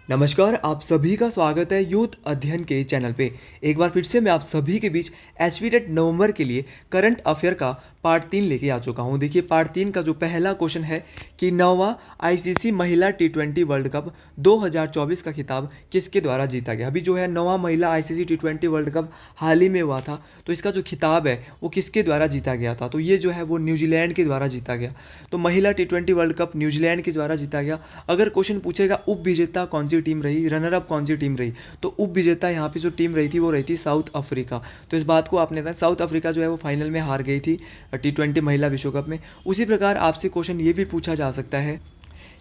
नमस्कार, आप सभी का स्वागत है यूथ अध्ययन के चैनल पे। एक बार फिर से मैं आप सभी के बीच एचवी टेट नवंबर के लिए करंट अफेयर का पार्ट 3 लेके आ चुका हूँ। देखिए, पार्ट 3 का जो पहला क्वेश्चन है कि 9वां आईसीसी महिला टी20 वर्ल्ड कप 2024 का खिताब किसके द्वारा जीता गया। अभी जो है 9वां महिला आईसीसी टी20 वर्ल्ड कप हाल ही में हुआ था, तो इसका जो खिताब है वो किसके द्वारा जीता गया था। तो ये जो है वो न्यूजीलैंड के द्वारा जीता गया। तो महिला टी20 वर्ल्ड कप न्यूजीलैंड के द्वारा जीता गया। अगर क्वेश्चन पूछेगा उप विजेता कौन सी टीम रही, रनर अप कौन सी टीम रही, तो उप विजेता यहाँ पे जो टीम रही थी वो रही थी साउथ अफ्रीका। तो इस बात को आपने, साउथ अफ्रीका जो है वो फाइनल में हार गई थी टी20 महिला विश्व कप में। उसी प्रकार आपसे क्वेश्चन ये भी पूछा जा सकता है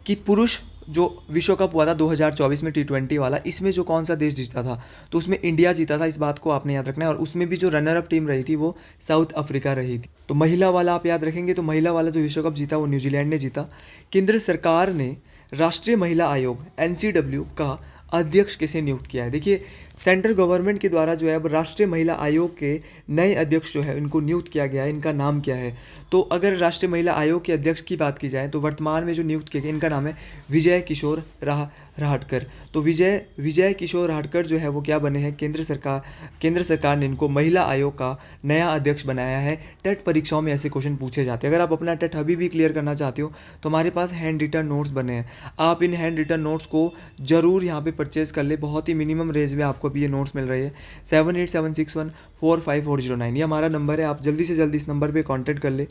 कि पुरुष जो विश्व कप हुआ था 2024 में टी20 वाला, इसमें जो कौन सा देश जीता था, तो उसमें इंडिया जीता था। इस बात को आपने याद रखना है। और उसमें भी जो रनर अप टीम रही थी वो साउथ अफ्रीका रही थी। तो महिला वाला आप याद रखेंगे, तो महिला वाला जो विश्व कप जीता वो न्यूजीलैंड ने जीता। केंद्र सरकार ने राष्ट्रीय महिला आयोग एनसीडब्ल्यू का अध्यक्ष किसे नियुक्त किया है। देखिए, सेंट्रल गवर्नमेंट के द्वारा जो है अब राष्ट्रीय महिला आयोग के नए अध्यक्ष जो है इनको नियुक्त किया गया है। इनका नाम क्या है, तो अगर राष्ट्रीय महिला आयोग के अध्यक्ष की बात की जाए तो वर्तमान में जो नियुक्त किए गए इनका नाम है विजय किशोर राहटकर। तो विजय किशोर राहटकर जो है वो क्या बने हैं, केंद्र सरकार ने इनको महिला आयोग का नया अध्यक्ष बनाया है। टेट परीक्षाओं में ऐसे क्वेश्चन पूछे जाते हैं। अगर आप अपना टेट अभी भी क्लियर करना चाहते हो तो हमारे पास हैंड रिटन नोट्स बने हैं। आप इन हैंड रिटन नोट्स को जरूर यहाँ पे परचेज कर ले। बहुत ही मिनिमम रेंज में आपको अभी ये नोट्स मिल रही है। 7876145409 ये हमारा नंबर है। आप जल्दी से जल्दी इस नंबर पे कांटेक्ट कर ले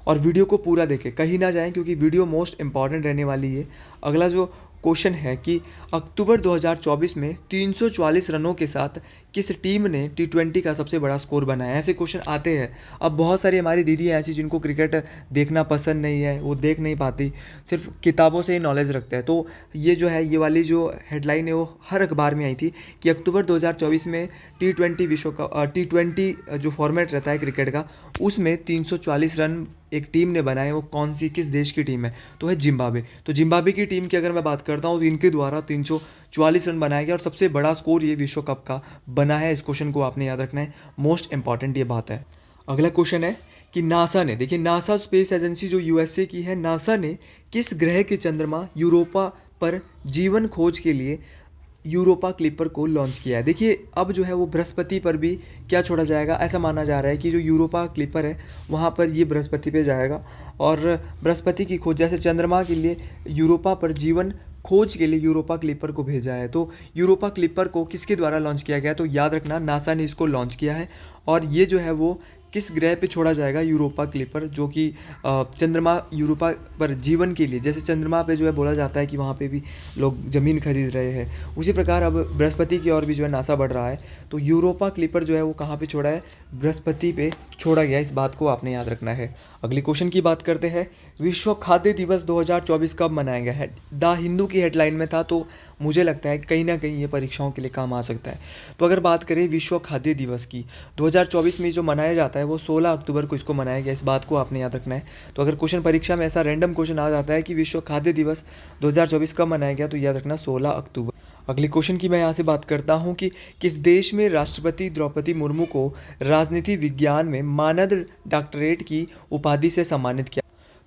और वीडियो को पूरा देखें, कहीं ना जाएं, क्योंकि वीडियो मोस्ट इंपॉर्टेंट रहने वाली है। अगला जो क्वेश्चन है कि अक्टूबर 2024 में 344 रनों के साथ किस टीम ने टी20 का सबसे बड़ा स्कोर बनाया। ऐसे क्वेश्चन आते हैं। अब बहुत सारी हमारी दीदी हैं ऐसी जिनको क्रिकेट देखना पसंद नहीं है, वो देख नहीं पाती, सिर्फ किताबों से ही नॉलेज रखते हैं। तो ये जो है, ये वाली जो हेडलाइन है वो हर अखबार में आई थी कि अक्टूबर 2024 में टी20 विश्व का टी20 जो फॉर्मेट रहता है क्रिकेट का, उसमें 340 रन एक टीम ने बनाए। वो कौन सी, किस देश की टीम है, तो है जिम्बाब्वे। तो जिम्बाब्वे की टीम की अगर मैं बात करता हूँ तो इनके द्वारा 344 रन बनाया गया और सबसे बड़ा स्कोर ये विश्व कप का बना है। इस क्वेश्चन को आपने याद रखना है, मोस्ट इंपॉर्टेंट ये बात है। अगला क्वेश्चन है कि नासा ने, देखिए नासा स्पेस एजेंसी जो यूएसए की है, नासा ने किस ग्रह के चंद्रमा यूरोपा पर जीवन खोज के लिए यूरोपा क्लिपर को लॉन्च किया है। देखिए, अब जो है वो बृहस्पति पर भी क्या छोड़ा जाएगा, ऐसा माना जा रहा है कि जो यूरोपा क्लिपर है वहाँ पर ये बृहस्पति पे जाएगा और बृहस्पति की खोज, जैसे चंद्रमा के लिए यूरोपा पर जीवन खोज के लिए यूरोपा क्लिपर को भेजा है। तो यूरोपा क्लिपर को किसके द्वारा लॉन्च किया गया है, तो याद रखना नासा ने इसको लॉन्च किया है। और ये जो है वो किस ग्रह पे छोड़ा जाएगा, यूरोपा क्लिपर, जो कि चंद्रमा यूरोपा पर जीवन के लिए, जैसे चंद्रमा पे जो है बोला जाता है कि वहाँ पे भी लोग ज़मीन खरीद रहे हैं, उसी प्रकार अब बृहस्पति की ओर भी जो है नासा बढ़ रहा है। तो यूरोपा क्लिपर जो है वो कहाँ पे छोड़ा है, बृहस्पति पे छोड़ा गया। इस बात को आपने याद रखना है। अगली क्वेश्चन की बात करते हैं, विश्व खाद्य दिवस 2024 कब मनाया गया है। द हिंदू की हेडलाइन में था, तो मुझे लगता है कहीं ना कहीं ये परीक्षाओं के लिए काम आ सकता है। तो अगर बात करें विश्व खाद्य दिवस की, 2024 में जो मनाया जाता है वो 16 अक्टूबर को इसको मनाया गया। इस बात को आपने याद रखना है। तो अगर क्वेश्चन परीक्षा में ऐसा रैंडम क्वेश्चन आ जाता है कि विश्व खाद्य दिवस 2024 कब मनाया गया, तो याद रखना 16 अक्टूबर। अगली क्वेश्चन की मैं यहाँ से बात करता हूँ कि किस देश में राष्ट्रपति द्रौपदी मुर्मू को राजनीति विज्ञान में मानद डॉक्टरेट की उपाधि से सम्मानित किया।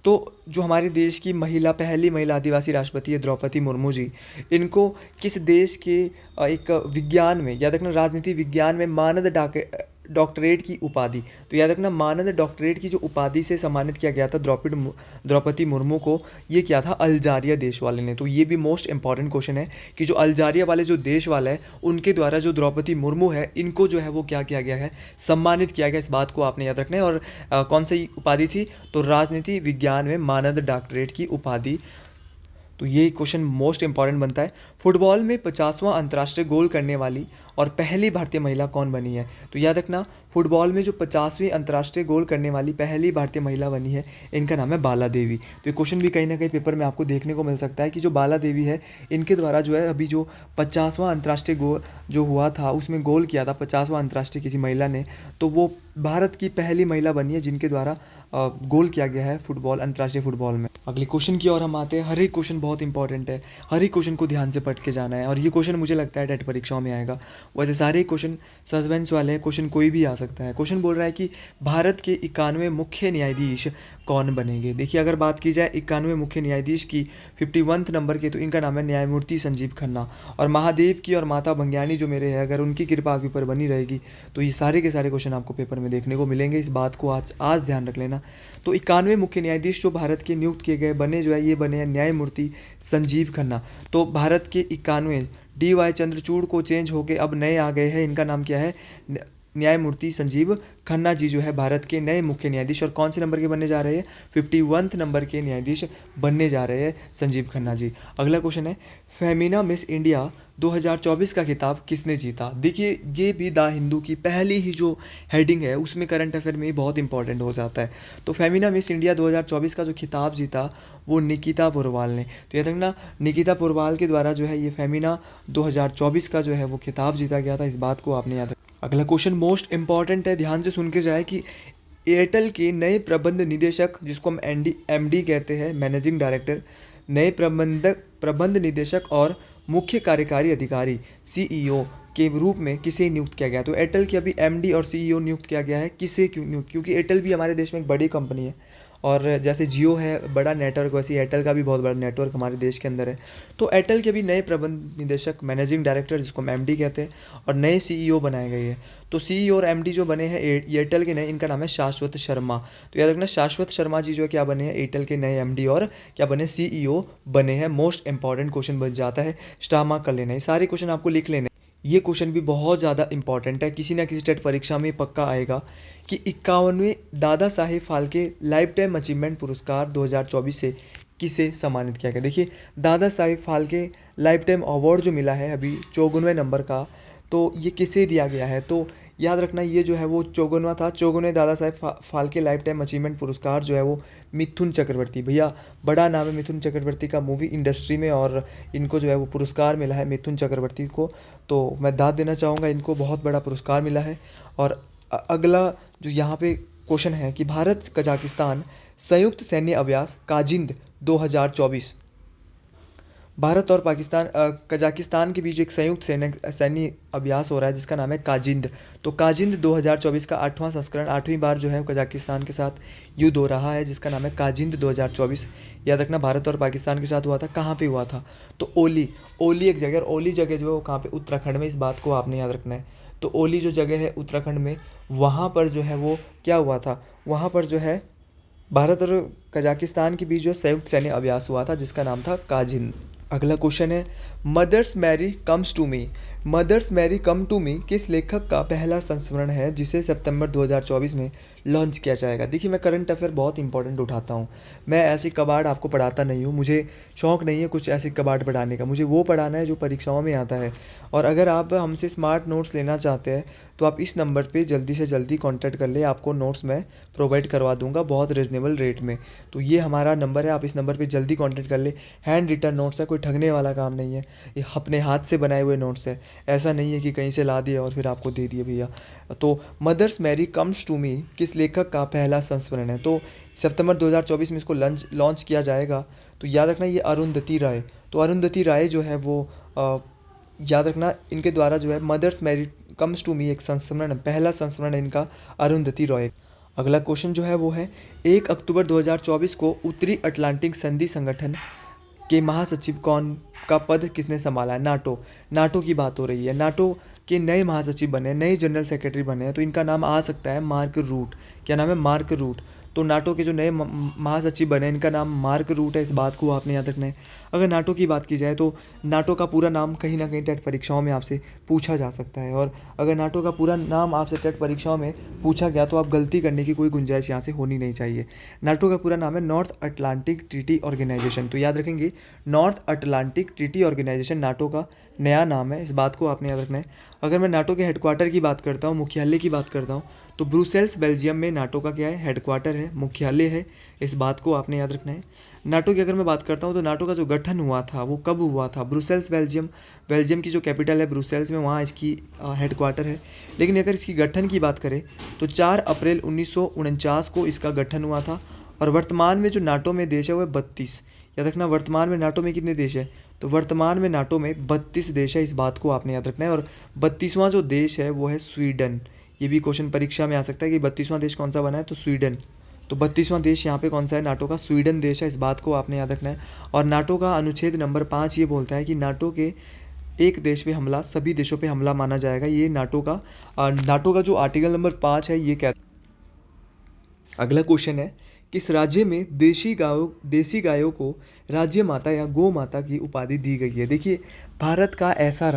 तो जो हमारे देश की पहली महिला आदिवासी राष्ट्रपति है द्रौपदी मुर्मू जी, इनको किस देश के एक विज्ञान में, याद रखना राजनीति विज्ञान में मानद डॉक्टरेट की उपाधि, तो याद रखना मानद डॉक्टरेट की जो उपाधि से सम्मानित किया गया था द्रौपदी मुर्मू को, ये क्या था, अल्जारिया देश वाले ने। तो ये भी मोस्ट इंपॉर्टेंट क्वेश्चन है कि जो अल्जारिया वाले जो देश वाला है उनके द्वारा जो द्रौपदी मुर्मू है इनको जो है वो क्या किया गया है, सम्मानित किया गया। इस बात को आपने याद रखना है। और कौन सी उपाधि थी, तो राजनीति विज्ञान में मानद डॉक्टरेट की उपाधि। तो ये क्वेश्चन मोस्ट इंपॉर्टेंट बनता है। फुटबॉल में 50वां अंतर्राष्ट्रीय गोल करने वाली और पहली भारतीय महिला कौन बनी है, तो याद रखना फुटबॉल में जो 50वीं अंतर्राष्ट्रीय गोल करने वाली पहली भारतीय महिला बनी है, इनका नाम है बाला देवी। तो ये क्वेश्चन भी कहीं ना कहीं पेपर में आपको देखने को मिल सकता है कि जो बाला देवी है इनके द्वारा जो है अभी जो 50वां अंतर्राष्ट्रीय गोल जो हुआ था उसमें गोल किया था 50वां अंतर्राष्ट्रीय किसी महिला ने, तो वो भारत की पहली महिला बनी है जिनके द्वारा गोल किया गया है फुटबॉल, अंतर्राष्ट्रीय फुटबॉल में। अगले क्वेश्चन की ओर हम आते हैं। हर एक क्वेश्चन बहुत इंपॉर्टेंट है, हर एक क्वेश्चन को ध्यान से पढ़ के जाना है। और ये क्वेश्चन मुझे लगता है टेट परीक्षाओं में आएगा। वैसे सारे क्वेश्चन सस्पेंस वाले हैं, क्वेश्चन कोई भी आ सकता है। क्वेश्चन बोल रहा है कि भारत के 91 मुख्य न्यायाधीश कौन बनेंगे। देखिए अगर बात की जाए 91 मुख्य न्यायाधीश की 51 नंबर के, तो इनका नाम है न्यायमूर्ति संजीव खन्ना। और महादेव की और माता भंग्यानी जो मेरे है, अगर उनकी कृपा आपके ऊपर बनी रहेगी तो ये सारे के सारे क्वेश्चन आपको पेपर में देखने को मिलेंगे। इस बात को आज ध्यान रख लेना। तो 91 मुख्य न्यायाधीश जो भारत के नियुक्त किए गए बने जो है, ये बने हैं न्यायमूर्ति संजीव खन्ना। तो भारत के 91 DY चंद्रचूड़ को चेंज होके अब नए आ गए हैं, इनका नाम क्या है, न्यायमूर्ति संजीव खन्ना जी जो है भारत के नए मुख्य न्यायाधीश। और कौन से नंबर के बनने जा रहे हैं, 51 नंबर के न्यायाधीश बनने जा रहे हैं संजीव खन्ना जी। अगला क्वेश्चन है, फेमिना मिस इंडिया 2024 का खिताब किसने जीता। देखिए ये भी द हिंदू की पहली ही जो हेडिंग है उसमें करंट अफेयर में बहुत इंपॉर्टेंट हो जाता है। तो फेमिना मिस इंडिया 2024 का जो खिताब जीता वो निकिता पुरवाल ने। तो याद रखना, निकिता पुरवाल के द्वारा जो है ये फेमिना 2024 का जो है वो खिताब जीता गया था, इस बात को आपने याद रखना। अगला क्वेश्चन मोस्ट इंपॉर्टेंट है, ध्यान से सुन के जाए कि एयरटेल के नए प्रबंध निदेशक, जिसको हम MD कहते हैं, मैनेजिंग डायरेक्टर, नए प्रबंध निदेशक और मुख्य कार्यकारी अधिकारी CEO के रूप में किसे नियुक्त किया गया। तो एयरटेल की अभी MD और CEO नियुक्त किया गया है। किसे क्यों नियुक्त, क्योंकि एयरटेल भी हमारे देश में एक बड़ी कंपनी है, और जैसे जियो है बड़ा नेटवर्क, वैसे एयरटेल का भी बहुत बड़ा नेटवर्क हमारे देश के अंदर है। तो एयरटेल के भी नए प्रबंध निदेशक, मैनेजिंग डायरेक्टर, जिसको हम MD कहते हैं, और नए CEO बनाए गए हैं। तो CEO और MD जो बने हैं एयरटेल के नए, इनका नाम है शाश्वत शर्मा। तो याद रखना, शाश्वत शर्मा जी जो है क्या बने हैं, एयरटेल के नए MD और क्या बने, CEO बने हैं। मोस्ट इंपॉर्टेंट क्वेश्चन बन जाता है, स्टार मार्क कर लेना। ये सारे क्वेश्चन आपको लिख लेने। ये क्वेश्चन भी बहुत ज़्यादा इंपॉर्टेंट है, किसी ना किसी टेट परीक्षा में पक्का आएगा कि 51वें Dada Saheb Phalke life time achievement पुरस्कार 2024 से किसे सम्मानित किया गया। देखिए Dada Saheb Phalke life time award जो मिला है अभी 54वें नंबर का, तो ये किसे दिया गया है। तो याद रखना, ये जो है वो 54वां था, 54वें Dada Saheb Phalke life time achievement पुरस्कार जो है वो मिथुन चक्रवर्ती, भैया बड़ा नाम है मिथुन चक्रवर्ती का मूवी इंडस्ट्री में, और इनको जो है वो पुरस्कार मिला है मिथुन चक्रवर्ती को। तो मैं दाद देना चाहूँगा, इनको बहुत बड़ा पुरस्कार मिला है। और अगला जो यहाँ पे क्वेश्चन है कि भारत कजाकिस्तान संयुक्त सैन्य अभ्यास काजिंद 2024, भारत और पाकिस्तान कजाकिस्तान के बीच एक संयुक्त सैन्य अभ्यास हो रहा है जिसका नाम है काजिंद। तो काजिंद 2024 का 8वां संस्करण, 8वीं बार जो है कजाकिस्तान के साथ युद्ध हो रहा है, जिसका नाम है काजिंद 2024। याद रखना, भारत और पाकिस्तान के साथ हुआ था। कहाँ पे हुआ था, तो ओली एक जगह, और ओली जगह जो है वो कहाँ पे, उत्तराखंड में। इस बात को आपने याद रखना है। तो ओली जो जगह है उत्तराखंड में, वहाँ पर जो है वो क्या हुआ था, वहाँ पर जो है भारत और कजाकिस्तान के बीच जो संयुक्त सैन्य अभ्यास हुआ था जिसका नाम था काजिंद। अगला क्वेश्चन है, mothers Mary comes to me, mothers Mary come to me किस लेखक का पहला संस्मरण है जिसे सितंबर 2024 में लॉन्च किया जाएगा। देखिए मैं करंट अफेयर बहुत इंपॉर्टेंट उठाता हूँ, मैं ऐसी कबाड़ आपको पढ़ाता नहीं हूँ, मुझे शौक़ नहीं है कुछ ऐसी कबाड़ पढ़ाने का, मुझे वो पढ़ाना है जो परीक्षाओं में आता है। और अगर आप हमसे स्मार्ट नोट्स लेना चाहते हैं तो आप इस नंबर पे जल्दी से जल्दी कांटेक्ट कर ले, आपको नोट्स मैं प्रोवाइड करवा दूंगा बहुत रिजनेबल रेट में। तो ये हमारा नंबर है, आप इस नंबर पे जल्दी कांटेक्ट कर ले। हैंड रिटन नोट्स है, कोई ठगने वाला काम नहीं है, ये अपने हाथ से बनाए हुए नोट्स है, ऐसा नहीं है कि कहीं से ला दिए और फिर आपको दे दिए भैया। तो mothers Mary comes to me किस लेखक का पहला संस्मरण है, तो सितंबर 2024 में इसको लॉन्च किया जाएगा। तो याद रखना ये अरुंधति राय, तो अरुंधति राय जो है वो याद रखना इनके द्वारा जो है mothers Mary comes to me एक संस्मरण, पहला संस्मरण है इनका अरुंधति रॉय। अगला क्वेश्चन जो है वो है, 1 अक्टूबर 2024 को उत्तरी अटलांटिक संधि संगठन के महासचिव कौन का पद किसने संभाला है। नाटो की बात हो रही है, नाटो के नए महासचिव बने, नए जनरल सेक्रेटरी बने हैं, तो इनका नाम आ सकता है मार्क रूट। क्या नाम है, मार्क रूट। तो नाटो के जो नए महासचिव बने इनका नाम मार्क रूट है, इस बात को आपने याद रखना है। अगर नाटो की बात की जाए तो नाटो का पूरा नाम कहीं ना कहीं टेट परीक्षाओं में आपसे पूछा जा सकता है, और अगर नाटो का पूरा नाम आपसे टेट परीक्षाओं में पूछा गया तो आप गलती करने की कोई गुंजाइश यहाँ से होनी नहीं चाहिए। नाटो का पूरा नाम है नॉर्थ अटलांटिक ट्रीटी ऑर्गेनाइजेशन, तो याद रखेंगे North Atlantic Treaty Organisation NATO का नया नाम है, इस बात को आपने याद रखना है। अगर मैं नाटो के हेडक्वार्टर की बात करता हूँ, मुख्यालय की बात करता हूँ, तो ब्रुसेल्स बेल्जियम में नाटो का क्या है, हेडक्वार्टर है, मुख्यालय है, इस बात को आपने याद रखना है। नाटो की अगर मैं बात करता हूँ तो नाटो का जो गठन हुआ था वो कब हुआ था, ब्रुसेल्स बेल्जियम की जो कैपिटल है ब्रुसेल्स में, वहाँ इसकी हेडक्वार्टर है। लेकिन अगर इसकी गठन की बात करें तो 4 अप्रैल 1949 को इसका गठन हुआ था, और वर्तमान में जो नाटो में देश है वो है 32। याद रखना वर्तमान में नाटो में कितने देश है, तो वर्तमान में नाटो में 32 देश है, इस बात को आपने याद रखना है। और 32वां जो देश है वो है स्वीडन। ये भी क्वेश्चन परीक्षा में आ सकता है कि 32वां देश कौन सा बना है, तो स्वीडन। तो 32वां देश यहाँ पे कौन सा है, नाटो का स्वीडन देश है, इस बात को आपने याद रखना है। और नाटो का अनुच्छेद नंबर 5 ये बोलता है कि नाटो के एक देश पे हमला सभी देशों पे हमला माना जाएगा। ये नाटो का जो आर्टिकल नंबर 5 है ये क्या। अगला क्वेश्चन है, किस राज्य में देसी गायों को राज्य माता या गौ माता की उपाधि दी गई है। देखिए भारत का ऐसा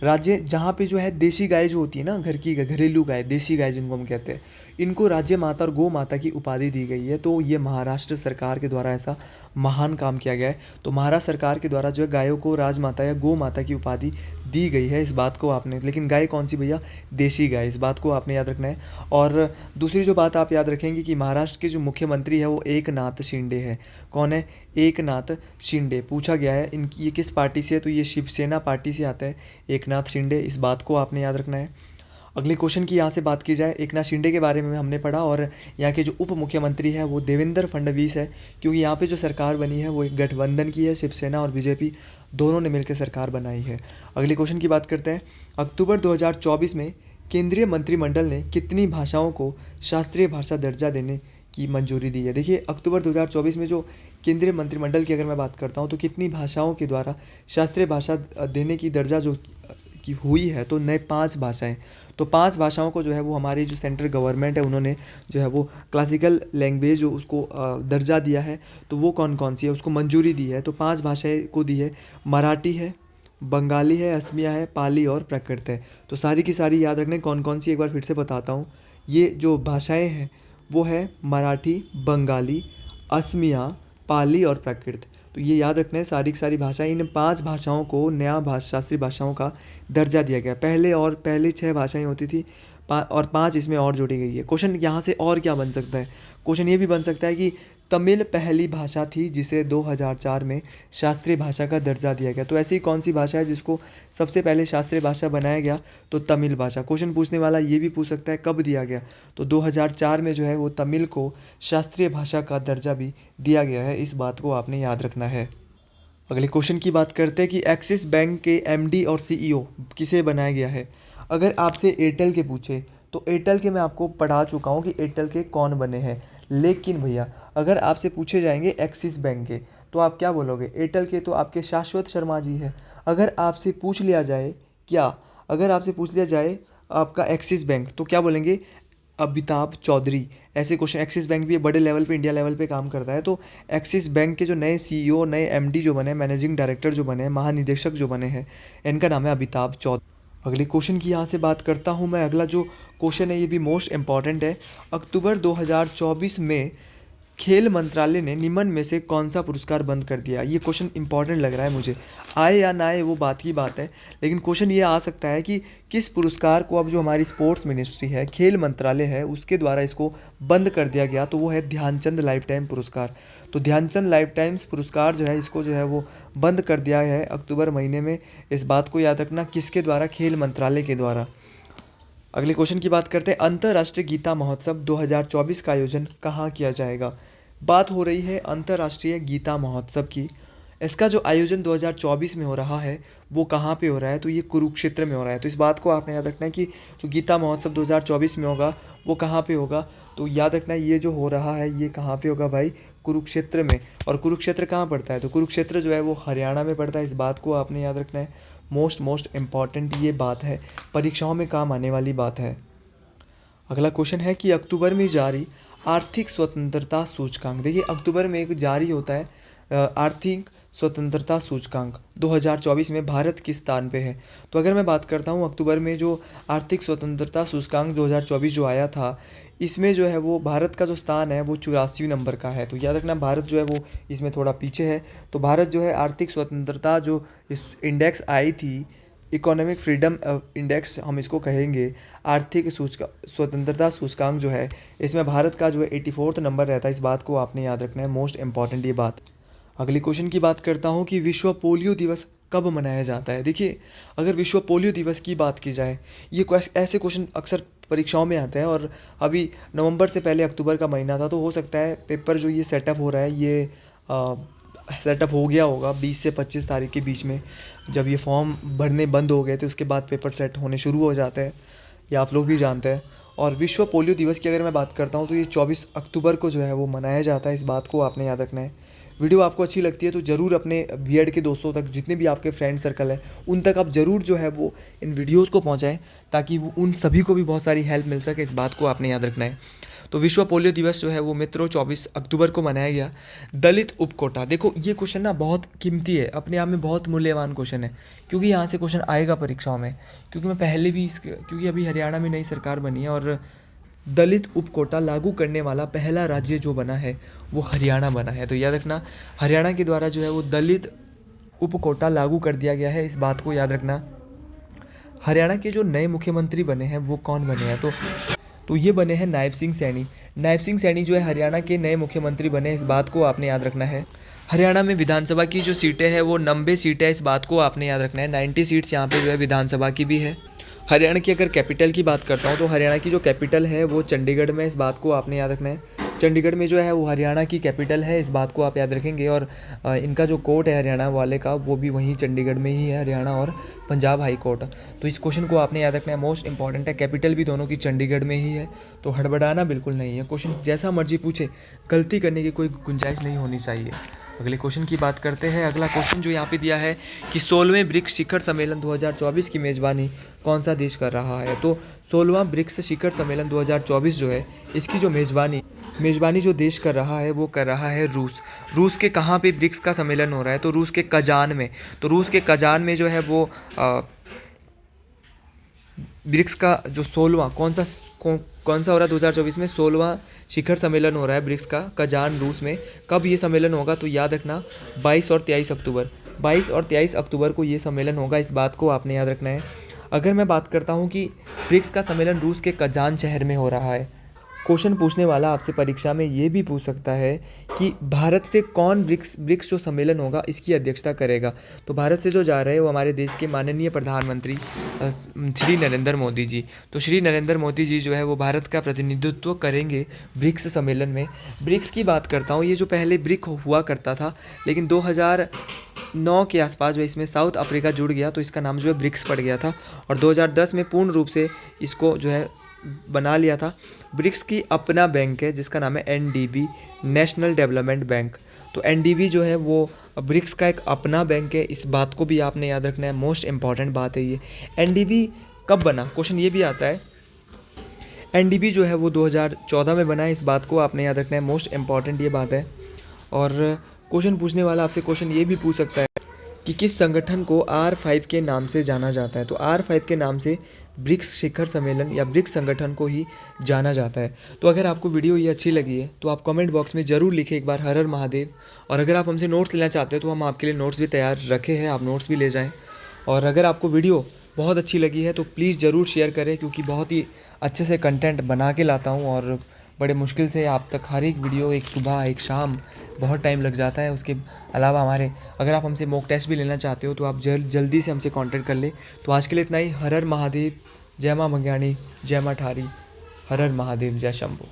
राज्य जहाँ पे जो है देसी गाय जो होती है ना, घर की घरेलू गाय, देसी गाय जिनको हम कहते हैं, इनको राज्य माता और गौ माता की उपाधि दी गई है। तो ये महाराष्ट्र सरकार के द्वारा ऐसा महान काम किया गया है। तो महाराष्ट्र सरकार के द्वारा जो है गायों को राजमाता या गौ माता की उपाधि दी गई है, इस बात को आपने, लेकिन गाय कौन सी भैया, देसी गाय, इस बात को आपने याद रखना है। और दूसरी जो बात आप याद रखेंगे कि महाराष्ट्र के जो मुख्यमंत्री है वो एकनाथ शिंदे है। कौन है, एकनाथ शिंदे। पूछा गया है इनकी ये किस पार्टी से है, तो ये शिवसेना पार्टी से आता है एकनाथ शिंदे, इस बात को आपने याद रखना है। अगले क्वेश्चन की यहाँ से बात की जाए, एकनाथ शिंदे के बारे में हमने पढ़ा, और यहाँ के जो उप मुख्यमंत्री है वो देवेंद्र फडणवीस है, क्योंकि यहाँ पे जो सरकार बनी है वो एक गठबंधन की है, शिवसेना और बीजेपी दोनों ने मिलकर सरकार बनाई है। अगले क्वेश्चन की बात करते हैं, अक्टूबर 2024 में केंद्रीय मंत्रिमंडल ने कितनी भाषाओं को शास्त्रीय भाषा दर्जा देने की मंजूरी दी है। देखिए अक्टूबर 2024 में जो केंद्रीय मंत्रिमंडल की अगर मैं बात करता हूँ तो कितनी भाषाओं के द्वारा शास्त्रीय भाषा देने की दर्जा जो की हुई है, तो नए 5 भाषाएं। तो 5 भाषाओं को जो है वो हमारी जो सेंट्रल गवर्नमेंट है उन्होंने जो है वो क्लासिकल लैंग्वेज जो उसको दर्जा दिया है, तो वो कौन कौन सी है, उसको मंजूरी दी है। तो 5 भाषाएं को दी है, मराठी है, बंगाली है, असमिया है, पाली और प्राकृत है। तो सारी की सारी याद रखने कौन कौन सी, एक बार फिर से बताता हूँ। ये जो भाषाएं हैं वो है मराठी, बंगाली, असमिया, पाली और प्राकृत। तो ये याद रखना है सारी की सारी भाषाएं। इन 5 भाषाओं को नया शास्त्रीय भाषाओं का दर्जा दिया गया। पहले 6 भाषाएं होती थी और 5 इसमें और जोड़ी गई है। क्वेश्चन यहाँ से और क्या बन सकता है, क्वेश्चन ये भी बन सकता है कि तमिल पहली भाषा थी जिसे 2004 में शास्त्रीय भाषा का दर्जा दिया गया। तो ऐसी कौन सी भाषा है जिसको सबसे पहले शास्त्रीय भाषा बनाया गया, तो तमिल भाषा। क्वेश्चन पूछने वाला ये भी पूछ सकता है कब दिया गया, तो 2004 में जो है वो तमिल को शास्त्रीय भाषा का दर्जा भी दिया गया है, इस बात को आपने याद रखना है। अगले क्वेश्चन की बात करते हैं कि एक्सिस बैंक के एमडी और सीईओ किसे बनाया गया है। अगर आपसे एयरटेल के पूछे तो एयरटेल के मैं आपको पढ़ा चुका हूँ कि एयरटेल के कौन बने हैं, लेकिन भैया अगर आपसे पूछे जाएंगे एक्सिस बैंक के तो आप क्या बोलोगे, एयरटेल के तो आपके शाश्वत शर्मा जी है। अगर आपसे पूछ लिया जाए अगर आपसे पूछ लिया जाए आपका एक्सिस बैंक, तो क्या बोलेंगे, अमिताभ चौधरी। ऐसे क्वेश्चन, एक्सिस बैंक भी बड़े लेवल पे, इंडिया लेवल पे काम करता है। तो एक्सिस बैंक के जो नए सीईओ, नए एमडी जो बने, मैनेजिंग डायरेक्टर जो बने, महानिदेशक जो बने हैं, इनका नाम है अमिताभ चौधरी। अगले क्वेश्चन की यहाँ से बात करता हूँ मैं। अगला जो क्वेश्चन है ये भी मोस्ट इंपॉर्टेंट है। अक्टूबर 2024 में खेल मंत्रालय ने निम्न में से कौन सा पुरस्कार बंद कर दिया। ये क्वेश्चन इंपॉर्टेंट लग रहा है मुझे, आए या ना आए वो बात की बात है, लेकिन क्वेश्चन ये आ सकता है कि किस पुरस्कार को अब जो हमारी स्पोर्ट्स मिनिस्ट्री है, खेल मंत्रालय है, उसके द्वारा इसको बंद कर दिया गया। तो वो है ध्यानचंद लाइफ टाइम पुरस्कार। तो ध्यानचंद लाइफ टाइम्स पुरस्कार जो है इसको जो है वो बंद कर दिया है अक्टूबर महीने में। इस बात को याद रखना, किसके द्वारा, खेल मंत्रालय के द्वारा। अगले क्वेश्चन की बात करते हैं, अंतर्राष्ट्रीय गीता महोत्सव 2024 का आयोजन कहाँ किया जाएगा। बात हो रही है अंतर्राष्ट्रीय गीता महोत्सव की। इसका जो आयोजन 2024 में हो रहा है वो कहाँ पे हो रहा है, तो ये कुरुक्षेत्र में हो रहा है। तो इस बात को आपने याद रखना है कि जो गीता महोत्सव 2024 में होगा वो कहाँ पे होगा, तो याद रखना है ये जो हो रहा है ये कहाँ पे होगा भाई, कुरुक्षेत्र में। और कुरुक्षेत्र कहाँ पड़ता है, तो कुरुक्षेत्र जो है वो हरियाणा में पड़ता है, इस बात को आपने याद रखना है। मोस्ट इम्पॉर्टेंट ये बात है, परीक्षाओं में काम आने वाली बात है। अगला क्वेश्चन है कि अक्टूबर में जारी आर्थिक स्वतंत्रता सूचकांक। देखिए अक्टूबर में एक जारी होता है आर्थिक स्वतंत्रता सूचकांक, 2024 में भारत किस स्थान पे है। तो अगर मैं बात करता हूँ अक्टूबर में जो आर्थिक स्वतंत्रता सूचकांक 2024 जो आया था, इसमें जो है वो भारत का जो स्थान है वो 84 नंबर का है। तो याद रखना भारत जो है वो इसमें थोड़ा पीछे है। तो भारत जो है आर्थिक स्वतंत्रता जो इस इंडेक्स आई थी, इकोनॉमिक फ्रीडम इंडेक्स हम इसको कहेंगे, आर्थिक स्वतंत्रता सूचकांक जो है इसमें भारत का जो है 84 नंबर रहता है। इस बात को आपने याद रखना है, मोस्ट इंपॉर्टेंट ये बात। अगले क्वेश्चन की बात करता हूँ कि विश्व पोलियो दिवस कब मनाया जाता है। देखिए अगर विश्व पोलियो दिवस की बात की जाए, ये ऐसे क्वेश्चन अक्सर परीक्षाओं में आते हैं, और अभी नवंबर से पहले अक्टूबर का महीना था, तो हो सकता है पेपर जो ये सेटअप हो रहा है ये सेटअप हो गया होगा 20 से 25 तारीख के बीच में, जब ये फॉर्म भरने बंद हो गए थे उसके बाद पेपर सेट होने शुरू हो जाते हैं, ये आप लोग भी जानते हैं। और विश्व पोलियो दिवस की अगर मैं बात करता हूँ तो ये 24 अक्टूबर को जो है वो मनाया जाता है, इस बात को आपने याद रखना है। वीडियो आपको अच्छी लगती है तो ज़रूर अपने बीएड के दोस्तों तक, जितने भी आपके फ्रेंड सर्कल है उन तक आप ज़रूर जो है वो इन वीडियोज़ को पहुँचाएँ, ताकि वो उन सभी को भी बहुत सारी हेल्प मिल सके, इस बात को आपने याद रखना है। तो विश्व पोलियो दिवस जो है वो मित्रों 24 अक्टूबर को मनाया गया। दलित उपकोटा, देखो ये क्वेश्चन ना बहुत कीमती है, अपने आप में बहुत मूल्यवान क्वेश्चन है, क्योंकि यहाँ से क्वेश्चन आएगा परीक्षाओं में। क्योंकि मैं पहले भी क्योंकि अभी हरियाणा में नई सरकार बनी है और दलित उपकोटा लागू करने वाला पहला राज्य जो बना है वो हरियाणा बना है। तो याद रखना, हरियाणा के द्वारा जो है वो दलित उपकोटा लागू कर दिया गया है, इस बात को याद रखना। हरियाणा के जो नए मुख्यमंत्री बने हैं वो कौन बने हैं, तो ये बने हैं नायब सिंह सैनी। नायब सिंह सैनी जो है हरियाणा के नए मुख्यमंत्री बने, इस बात को आपने याद रखना है। हरियाणा में विधानसभा की जो सीटें हैं वो 90 सीटें, इस बात को आपने याद रखना है। 90 सीट्स यहाँ पे जो है विधानसभा की भी है। हरियाणा की अगर कैपिटल की बात करता हूँ तो हरियाणा की जो कैपिटल है वो चंडीगढ़ में, इस बात को आपने याद रखना है। चंडीगढ़ में जो है वो हरियाणा की कैपिटल है, इस बात को आप याद रखेंगे। और इनका जो कोर्ट है हरियाणा वाले का वो भी वहीं चंडीगढ़ में ही है, हरियाणा और पंजाब हाई कोर्ट। तो इस क्वेश्चन को आपने याद रखना है, मोस्ट इंपॉर्टेंट है। कैपिटल भी दोनों की चंडीगढ़ में ही है, तो हड़बड़ाना बिल्कुल नहीं है। क्वेश्चन जैसा मर्जी पूछे, गलती करने की कोई गुंजाइश नहीं होनी चाहिए। अगले क्वेश्चन की बात करते हैं। अगला क्वेश्चन जो यहाँ पे दिया है कि 16वें ब्रिक्स शिखर सम्मेलन 2024 की मेज़बानी कौन सा देश कर रहा है। तो 16वां ब्रिक्स शिखर सम्मेलन 2024 जो है इसकी जो मेज़बानी जो देश कर रहा है वो कर रहा है रूस। रूस के कहाँ पे ब्रिक्स का सम्मेलन हो रहा है, तो रूस के कजान में। तो रूस के कजान में जो है वो ब्रिक्स का जो 16वां कौन सा हो रहा है 2024 में 16वां शिखर सम्मेलन हो रहा है ब्रिक्स का, कजान रूस में। कब ये सम्मेलन होगा, तो याद रखना 22 और 23 अक्टूबर 22 और 23 अक्टूबर को ये सम्मेलन होगा, इस बात को आपने याद रखना है। अगर मैं बात करता हूँ कि ब्रिक्स का सम्मेलन रूस के कजान शहर में हो रहा है, क्वेश्चन पूछने वाला आपसे परीक्षा में ये भी पूछ सकता है कि भारत से कौन ब्रिक्स जो सम्मेलन होगा इसकी अध्यक्षता करेगा। तो भारत से जो जा रहे हैं वो हमारे देश के माननीय प्रधानमंत्री श्री नरेंद्र मोदी जी। तो श्री नरेंद्र मोदी जी जो है वो भारत का प्रतिनिधित्व करेंगे ब्रिक्स सम्मेलन में। ब्रिक्स की बात करता हूँ, ये जो पहले ब्रिक हुआ करता था, लेकिन 2009 के आसपास जो इसमें साउथ अफ्रीका जुड़ गया तो इसका नाम जो है ब्रिक्स पड़ गया था। और 2010 में पूर्ण रूप से इसको जो है बना लिया था। ब्रिक्स की अपना बैंक है जिसका नाम है एनडीबी, नेशनल डेवलपमेंट बैंक। तो एनडीबी जो है वो ब्रिक्स का एक अपना बैंक है, इस बात को भी आपने याद रखना है, मोस्ट इंपॉर्टेंट बात है ये। एनडीबी कब बना, क्वेश्चन ये भी आता है। एनडीबी जो है वो 2014 में बना है, इस बात को आपने याद रखना है, मोस्ट इंपॉर्टेंट ये बात है। और क्वेश्चन पूछने वाला आपसे क्वेश्चन ये भी पूछ सकता है कि किस संगठन को R5 के नाम से जाना जाता है। तो R5 के नाम से ब्रिक्स शिखर सम्मेलन या ब्रिक्स संगठन को ही जाना जाता है। तो अगर आपको वीडियो ये अच्छी लगी है तो आप कमेंट बॉक्स में ज़रूर लिखें एक बार हर हर महादेव। और अगर आप हमसे नोट्स लेना चाहते हैं तो हम आपके लिए नोट्स भी तैयार रखे हैं, आप नोट्स भी ले जाएँ। और अगर आपको वीडियो बहुत अच्छी लगी है तो प्लीज़ ज़रूर शेयर करें, क्योंकि बहुत ही अच्छे से कंटेंट बना के लाता हूँ और बड़े मुश्किल से आप तक हर एक वीडियो, एक सुबह एक शाम, बहुत टाइम लग जाता है। उसके अलावा अगर आप हमसे मॉक टेस्ट भी लेना चाहते हो तो आप जल्दी से हमसे कांटेक्ट कर ले। तो आज के लिए इतना ही। हर हर महादेव, जय माँ मंगयाणी, जय माँ ठारी, हर हर महादेव, जय शंभू।